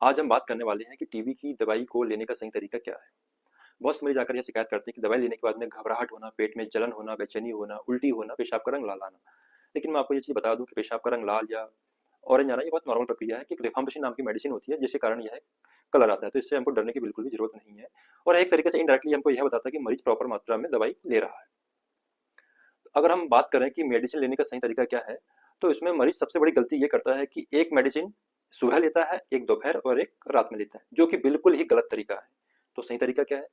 आज हम बात करने वाले हैं कि टीबी की दवाई को लेने का सही तरीका क्या है। बहुत से मरीज आकर यह शिकायत करते हैं कि दवाई लेने के बाद में घबराहट होना, पेट में जलन होना, बेचैनी होना, उल्टी होना, पेशाब का रंग लाल आना। लेकिन मैं आपको ये चीज़ बता दूं कि पेशाब का रंग लाल या ऑरेंज आना ये बहुत नॉर्मल प्रक्रिया है कि रिफाम्पिसिन नाम की मेडिसिन होती है जिसके कारण यह कलर आता है। तो इससे हमको डरने की बिल्कुल भी जरूरत नहीं है। और एक तरीके से इनडायरेक्टली हमको यह बताता है कि मरीज प्रॉपर मात्रा में दवाई ले रहा है। अगर हम बात करें कि मेडिसिन लेने का सही तरीका क्या है, तो इसमें मरीज सबसे बड़ी गलती ये करता है कि एक मेडिसिन सुबह लेता है, एक दोपहर और एक रात में लेता है, जो कि बिल्कुल ही गलत तरीका है। तो सही तरीका क्या है?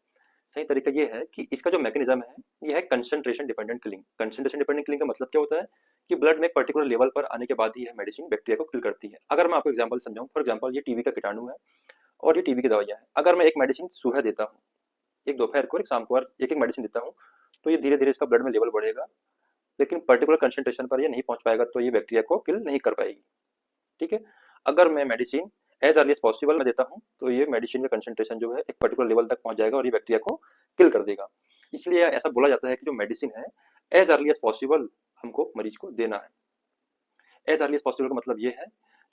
सही तरीका ये है कि इसका जो मैकेनिज्म है, ये है concentration dependent killing. Concentration dependent killing का मतलब क्या होता है कि ब्लड में एक पर्टिकुलर लेवल पर आने के बाद ही यह मेडिसिन बैक्टीरिया को किल करती है। अगर मैं आपको एग्जांपल समझाऊं, फॉर एग्जांपल ये टीबी का कीटाणु है और ये टीबी की दवाइयां हैं। अगर मैं एक मेडिसिन सुबह देता हूँ, एक दोपहर को, एक शाम को, और एक एक मेडिसिन देता हूँ, तो ये धीरे धीरे इसका ब्लड में लेवल बढ़ेगा, लेकिन पर्टिकुलर कंसंट्रेशन पर ये नहीं पहुंच पाएगा, तो ये बैक्टीरिया को किल नहीं कर पाएगी। ठीक है। अगर मैं medicine as early as possible में देता हूँ, तो ये मेडिसिन का कंसंट्रेशन जो है एक पर्टिकुलर लेवल तक पहुंच जाएगा और ये बैक्टीरिया को किल कर देगा। इसलिए ऐसा बोला जाता है कि जो मेडिसिन है, एज अर्ली एज पॉसिबल हमको मरीज को देना है। एज अर्ली एज पॉसिबल का मतलब ये है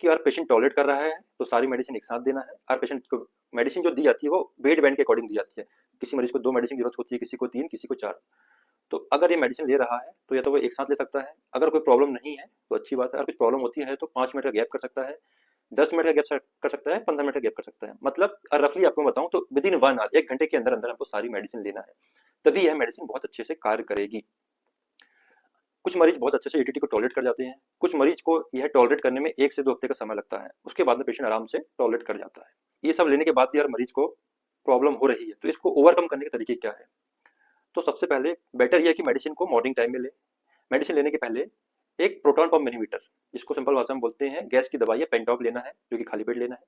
कि अगर पेशेंट टॉलरेट कर रहा है तो सारी मेडिसिन एक साथ देना है। और पेशेंट को मेडिसिन जो दी जाती है वो वेट बैंड के अकॉर्डिंग दी जाती है। किसी मरीज को 2 मेडिसिन की जरूरत होती है, किसी को 3, किसी को 4। तो अगर ये मेडिसिन ले रहा है तो या तो वो एक साथ ले सकता है। अगर कोई प्रॉब्लम नहीं है तो अच्छी बात है। अगर कुछ प्रॉब्लम होती है तो 5 मिनट का गैप कर सकता है, 10 मिनट का गैप कर सकता है, 15 मिनट का गैप कर सकता है। मतलब रफली आपको बताऊं तो विद इन 1 आवर, 1 घंटे के अंदर अंदर हमको सारी मेडिसिन लेना है, तभी यह मेडिसिन बहुत अच्छे से कार्य करेगी। कुछ मरीज बहुत अच्छे से एटीटी को टॉलरेट कर जाते हैं, कुछ मरीज को यह टॉलरेट करने में 1 से 2 हफ्ते का समय लगता है, उसके बाद में पेशेंट आराम से टॉलरेट कर जाता है। ये सब लेने के बाद भी अगर मरीज को प्रॉब्लम हो रही है तो इसको ओवरकम करने के तरीके क्या है? तो सबसे पहले बेटर यह है कि मेडिसिन को मॉर्निंग टाइम में ले। मेडिसिन लेने के पहले एक प्रोटॉन पंप मिनीमीटर, जिसको सिंपल भाषा में बोलते हैं गैस की दवाई या पेंटॉप लेना है, जो कि खाली पेट लेना है।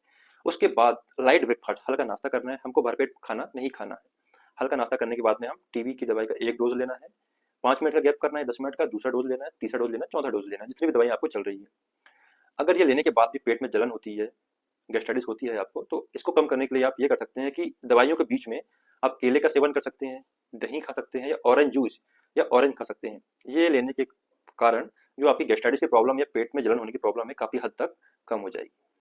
उसके बाद लाइट ब्रेकफास्ट, हल्का नाश्ता करना है, हमको भरपेट खाना नहीं खाना है। हल्का नाश्ता करने के बाद में हम टीबी की दवाई का एक डोज लेना है, 5 मिनट का गैप करना है, 10 मिनट का दूसरा डोज लेना है, तीसरा डोज लेना है, चौथा डोज लेना है, जितनी भी दवाई आपको चल रही है। अगर ये लेने के बाद भी पेट में जलन होती है, गैस्ट्राइटिस होती है आपको, तो इसको कम करने के लिए आप ये कर सकते हैं कि दवाइयों के बीच में आप केले का सेवन कर सकते हैं, दही खा सकते हैं, या ऑरेंज जूस या ऑरेंज खा सकते हैं। ये लेने के कारण जो आपकी गैस्ट्राइटिस की प्रॉब्लम या पेट में जलन होने की प्रॉब्लम है काफी हद तक कम हो जाएगी।